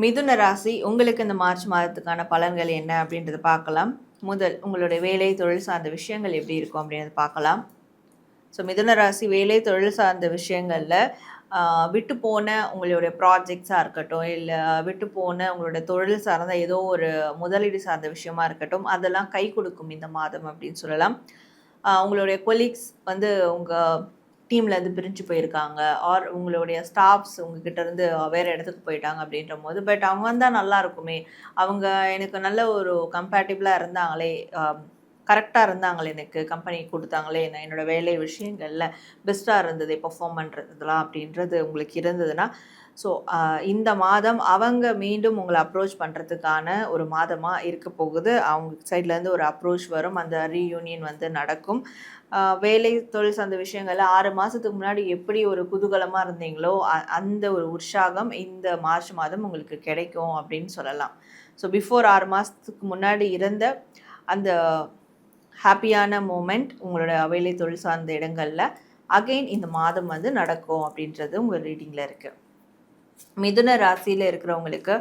மிதுன ராசி உங்களுக்கு இந்த மார்ச் மாதத்துக்கான பலன்கள் என்ன அப்படின்றத பார்க்கலாம். முதல் உங்களுடைய வேலை தொழில் சார்ந்த விஷயங்கள் எப்படி இருக்கும் அப்படின்றத பார்க்கலாம். ஸோ மிதுன ராசி வேலை தொழில் சார்ந்த விஷயங்களில் விட்டு போன உங்களுடைய ப்ராஜெக்ட்ஸாக இருக்கட்டும், இல்லை விட்டு போன உங்களுடைய தொழில் சார்ந்த ஏதோ ஒரு முதலீடு சார்ந்த விஷயமா இருக்கட்டும், அதெல்லாம் கை கொடுக்கும் இந்த மாதம் அப்படின்னு சொல்லலாம். உங்களுடைய கொலீக்ஸ் வந்து உங்கள் டீம்லேருந்து பிரிஞ்சு போயிருக்காங்க, ஆர் உங்களுடைய ஸ்டாஃப்ஸ் உங்ககிட்ட இருந்து வேறு இடத்துக்கு போயிட்டாங்க அப்படின்ற போது, பட் அவங்க வந்தால் நல்லா இருக்குமே, அவங்க எனக்கு நல்ல ஒரு கம்பேட்டிபிளாக இருந்தாங்களே, கரெக்டாக இருந்தாங்களே, எனக்கு கம்பெனி கொடுத்தாங்களே, நான் என்னோடய வேலை விஷயங்களில் பெஸ்ட்டாக இருந்தது பெர்ஃபார்ம் பண்ணுறதுலாம் அப்படின்றது உங்களுக்கு இருந்ததுன்னா, ஸோ இந்த மாதம் அவங்க மீண்டும் உங்களை அப்ரோச் பண்ணுறதுக்கான ஒரு மாதமாக இருக்க போகுது. அவங்க சைட்லேருந்து ஒரு அப்ரோச் வரும், அந்த ரீயூனியன் வந்து நடக்கும். வேலை தொழில் சார்ந்த விஷயங்களில் 6 மாதத்துக்கு முன்னாடி எப்படி ஒரு குதூகலமாக இருந்தீங்களோ அந்த ஒரு உற்சாகம் இந்த மார்ச் மாதம் உங்களுக்கு கிடைக்கும் அப்படின்னு சொல்லலாம். ஸோ பிஃபோர் 6 மாதத்துக்கு முன்னாடி இருந்த அந்த ஹாப்பியான மூமெண்ட் உங்களோட வேலை தொழில் சார்ந்த இடங்களில் அகெயின் இந்த மாதம் வந்து நடக்கும் அப்படின்றது உங்கள் ரீடிங்கில் இருக்குது. மிதுன ராசியில் இருக்கிறவங்களுக்கு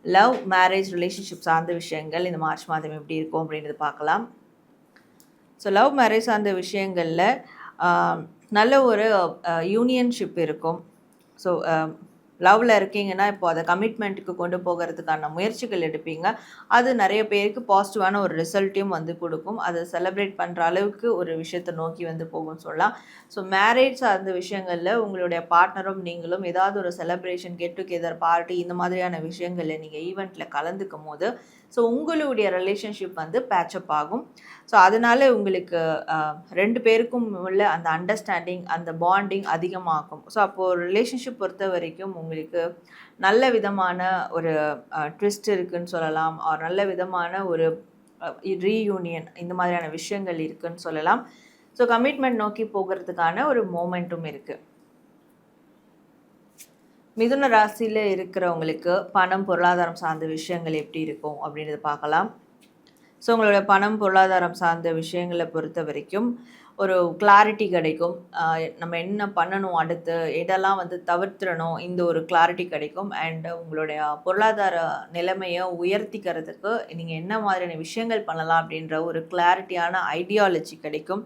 லவ், மேரேஜ், ரிலேஷன்ஷிப் சார்ந்த விஷயங்கள் இந்த மார்ச் மாதம் எப்படி இருக்கும் அப்படின்றது பார்க்கலாம். ஸோ லவ் மேரேஜ் சார்ந்த விஷயங்களில் நல்ல ஒரு யூனியன்ஷிப் இருக்கும். ஸோ லவ்வில் இருக்கீங்கன்னா இப்போ அதை கமிட்மெண்ட்டுக்கு கொண்டு போகிறதுக்கான முயற்சிகள் எடுப்பீங்க. அது நிறைய பேருக்கு பாசிட்டிவான ஒரு ரிசல்ட்டையும் வந்து கொடுக்கும். அதை செலிப்ரேட் பண்ணுற அளவுக்கு ஒரு விஷயத்தை நோக்கி வந்து போகும்னு சொல்லலாம். ஸோ மேரேஜ் சார்ந்த விஷயங்களில் உங்களுடைய பார்ட்னரும் நீங்களும் ஏதாவது ஒரு செலிப்ரேஷன், கெட் டுகெதர் பார்ட்டி இந்த மாதிரியான விஷயங்களில் நீங்கள் ஈவெண்ட்டில் கலந்துக்கும் போது ஸோ உங்களுடைய ரிலேஷன்ஷிப் வந்து பேட்சப் ஆகும். ஸோ அதனால் உங்களுக்கு 2 பேருக்கும் உள்ள அந்த அண்டர்ஸ்டாண்டிங், அந்த பாண்டிங் அதிகமாகும். ஸோ அப்போது ரிலேஷன்ஷிப் பொறுத்த வரைக்கும் உங்களுக்கு நல்ல விதமான ஒரு ட்விஸ்ட் இருக்குதுன்னு சொல்லலாம், ஒரு நல்ல விதமான ஒரு ரீயூனியன் இந்த மாதிரியான விஷயங்கள் இருக்குதுன்னு சொல்லலாம். ஸோ கமிட்மெண்ட் நோக்கி போகிறதுக்கான ஒரு மோமெண்ட்டும் இருக்குது. மிதுன ராசியில் இருக்கிறவங்களுக்கு பணம், பொருளாதாரம் சார்ந்த விஷயங்கள் எப்படி இருக்கும் அப்படின்றத பார்க்கலாம். ஸோ உங்களோட பணம், பொருளாதாரம் சார்ந்த விஷயங்களை பொறுத்த வரைக்கும் ஒரு கிளாரிட்டி கிடைக்கும். நம்ம என்ன பண்ணணும், அடுத்து எதெல்லாம் வந்து தவிர்த்திடணும், இந்த ஒரு கிளாரிட்டி கிடைக்கும். அண்ட் உங்களுடைய பொருளாதார நிலைமையை உயர்த்திக்கிறதுக்கு நீங்கள் என்ன மாதிரியான விஷயங்கள் பண்ணலாம் அப்படின்ற ஒரு கிளாரிட்டியான ஐடியாலஜி கிடைக்கும்.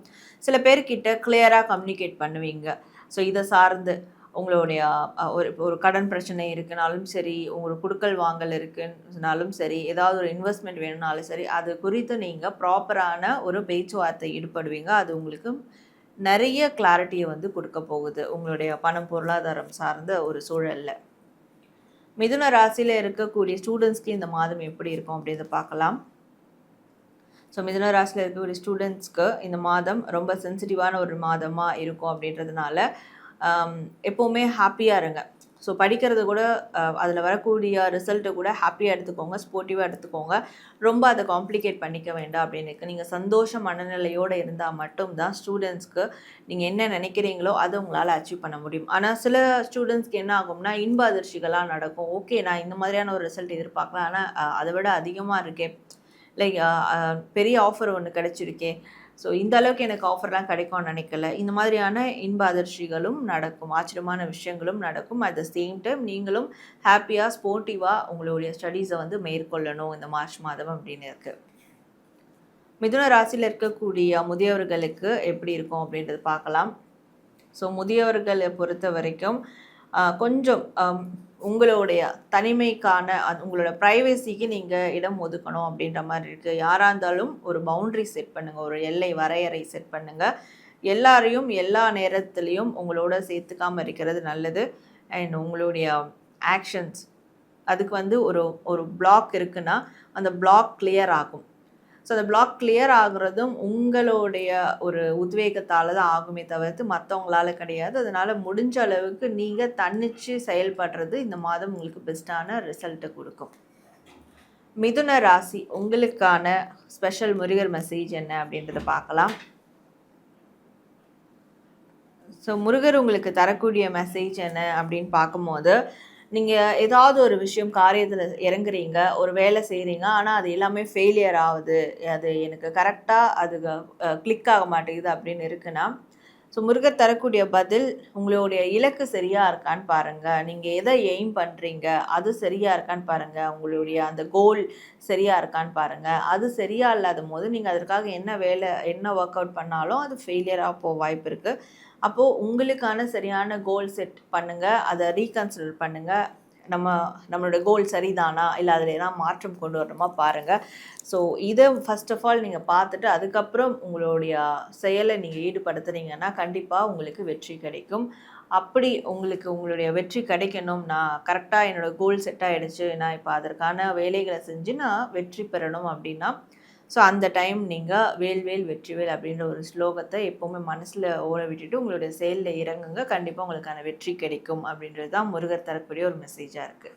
சில பேர்கிட்ட கிளியராக கம்யூனிகேட் பண்ணுவீங்க. ஸோ இதை சார்ந்து உங்களுடைய ஒரு கடன் பிரச்சனை இருக்குனாலும் சரி, உங்களுக்கு கொடுக்கல் வாங்கல் இருக்குனாலும் சரி, ஏதாவது ஒரு இன்வெஸ்ட்மெண்ட் வேணும்னாலும் சரி, அது குறித்து நீங்கள் ப்ராப்பரான ஒரு பேச்சுவார்த்தை ஈடுபடுவீங்க. அது உங்களுக்கு நிறைய கிளாரிட்டியை வந்து கொடுக்க போகுது உங்களுடைய பணம், பொருளாதாரம் சார்ந்த ஒரு சூழலில். மிதுன ராசியில் இருக்கக்கூடிய ஸ்டூடெண்ட்ஸ்க்கு இந்த மாதம் எப்படி இருக்கும் அப்படின்றத பார்க்கலாம். ஸோ மிதுன ராசியில் இருக்கக்கூடிய ஸ்டூடெண்ட்ஸ்க்கு இந்த மாதம் ரொம்ப சென்சிட்டிவான ஒரு மாதமாக இருக்கும் அப்படின்றதுனால எப்போவுமே ஹாப்பியாக இருங்க. ஸோ படிக்கிறது கூட அதில் வரக்கூடிய ரிசல்ட்டை கூட ஹாப்பியாக எடுத்துக்கோங்க, ஸ்போர்ட்டிவாக எடுத்துக்கோங்க. ரொம்ப அதை காம்ப்ளிகேட் பண்ணிக்க வேண்டாம் அப்படின்னு நீங்கள் சந்தோஷ மனநிலையோடு இருந்தால் மட்டும்தான் ஸ்டூடெண்ட்ஸ்க்கு நீங்கள் என்ன நினைக்கிறீங்களோ அதை உங்களால் அச்சீவ் பண்ண முடியும். ஆனால் சில ஸ்டூடெண்ட்ஸ்க்கு என்ன ஆகும்னா இன்ப அதிர்ச்சிகளாக நடக்கும். ஓகே, நான் இந்த மாதிரியான ஒரு ரிசல்ட் எதிர்பார்க்கலாம், ஆனால் அதை விட அதிகமாக இருக்கே, லைக் பெரிய ஆஃபர் ஒன்று கிடச்சிருக்கே, ஸோ இந்த அளவுக்கு எனக்கு ஆஃபர்லாம் கிடைக்கும்னு நினைக்கல. இந்த மாதிரியான இன்ப அதிர்ச்சிகளும் நடக்கும், ஆச்சரியமான விஷயங்களும் நடக்கும். அட் த சேம் டைம் நீங்களும் ஹாப்பியாக, ஸ்போர்ட்டிவாக உங்களுடைய ஸ்டடீஸை வந்து மேற்கொள்ளணும் இந்த மார்ச் மாதம் அப்படின்னு இருக்குது. மிதுன ராசியில் இருக்கக்கூடிய முதியவர்களுக்கு எப்படி இருக்கும் அப்படின்றது பார்க்கலாம். ஸோ முதியவர்களை பொறுத்த வரைக்கும் கொஞ்சம் உங்களுடைய தனிமைக்கான உங்களோட ப்ரைவசிக்கு நீங்கள் இடம் ஒதுக்கணும் அப்படின்ற மாதிரி இருக்குது. யாராக இருந்தாலும் ஒரு பவுண்ட்ரி செட் பண்ணுங்கள், ஒரு எல்லை வரையறை செட் பண்ணுங்கள். எல்லாரையும் எல்லா நேரத்துலேயும் உங்களோட சேர்த்துக்காமல் இருக்கிறது நல்லது. அண்ட் உங்களுடைய ஆக்ஷன்ஸ் அதுக்கு வந்து ஒரு பிளாக் இருக்குன்னா அந்த பிளாக் கிளியர் ஆகும். ஸோ அந்த பிளாக் கிளியர் ஆகுறதும் உங்களுடைய ஒரு உத்வேகத்தால் தான் ஆகுமே தவிர்த்து மற்றவங்களால கிடையாது. அதனால் முடிஞ்ச அளவுக்கு நீங்கள் தன்னிச்சு செயல்படுறது இந்த மாதம் உங்களுக்கு பெஸ்ட்டான ரிசல்ட்டை கொடுக்கும். மிதுன ராசி உங்களுக்கான ஸ்பெஷல் முருகர் மெசேஜ் என்ன அப்படின்றத பார்க்கலாம். ஸோ முருகர் உங்களுக்கு தரக்கூடிய மெசேஜ் என்ன அப்படின்னு பார்க்கும்போது, நீங்கள் ஏதாவது ஒரு விஷயம் காரியத்தில் இறங்குறீங்க, ஒரு வேலை செய்கிறீங்க, ஆனால் அது எல்லாமே ஃபெயிலியர் ஆகுது, அது எனக்கு கரெக்டாக அது கிளிக் ஆக மாட்டேங்குது அப்படின்னு இருக்குன்னா, ஸோ முருகர் தரக்கூடிய பதில், உங்களுடைய இலக்கு சரியா இருக்கான்னு பாருங்க. நீங்க எத எய்ம் பண்றீங்க, அது சரியா இருக்கான்னு பாருங்க. உங்களுடைய அந்த கோல் சரியா இருக்கான்னு பாருங்க. அது சரியா இல்லாதபோது, நீங்க அதற்காக என்ன வேலை, என்ன வொர்க் அவுட் பண்ணாலும் அது ஃபெயிலியரா வாய்ப்பு இருக்கு. அப்போ உங்களுக்கான சரியான கோல் செட் பண்ணுங்க. அத ரீகன்சிடர் பண்ணுங்க. நம்மளோட கோல் சரிதானா? இல்ல அதில எதனா மாற்றம் கொண்டு வரணுமா பாருங்க. ஸோ இத ஃபர்ஸ்ட் ஆஃப் ஆல் நீங்க பார்த்துட்டு, அதுக்கப்புறம் உங்களுடைய செயல நீங்க ஈடுபடுத்துனீங்கன்னா, கண்டிப்பா உங்களுக்கு வெற்றி கிடைக்கும். அப்படி உங்களுக்கு உங்களுடைய வெற்றி கிடைக்கணும், நான் கரெக்ட்டா என்னோட கோல் செட் ஆயிடுச்சு, நான் இப்ப அதற்கான வேலைகள செஞ்சு நான் வெற்றி பெறணும் அப்படின்னா, ஸோ அந்த டைம் நீங்க "வேல் வேல் வெற்றிவேல்" அப்படின்ற ஒரு ஸ்லோகத்த எப்பவுமே மனசுல ஓட விட்டுட்டு, உங்களுடைய செயல்ல இறங்குங்க. கண்டிப்பா உங்களுக்கான வெற்றி கிடைக்கும் அப்படின்றது தான் முருகர் தரக்கூடிய ஒரு மெசேஜா இருக்கு.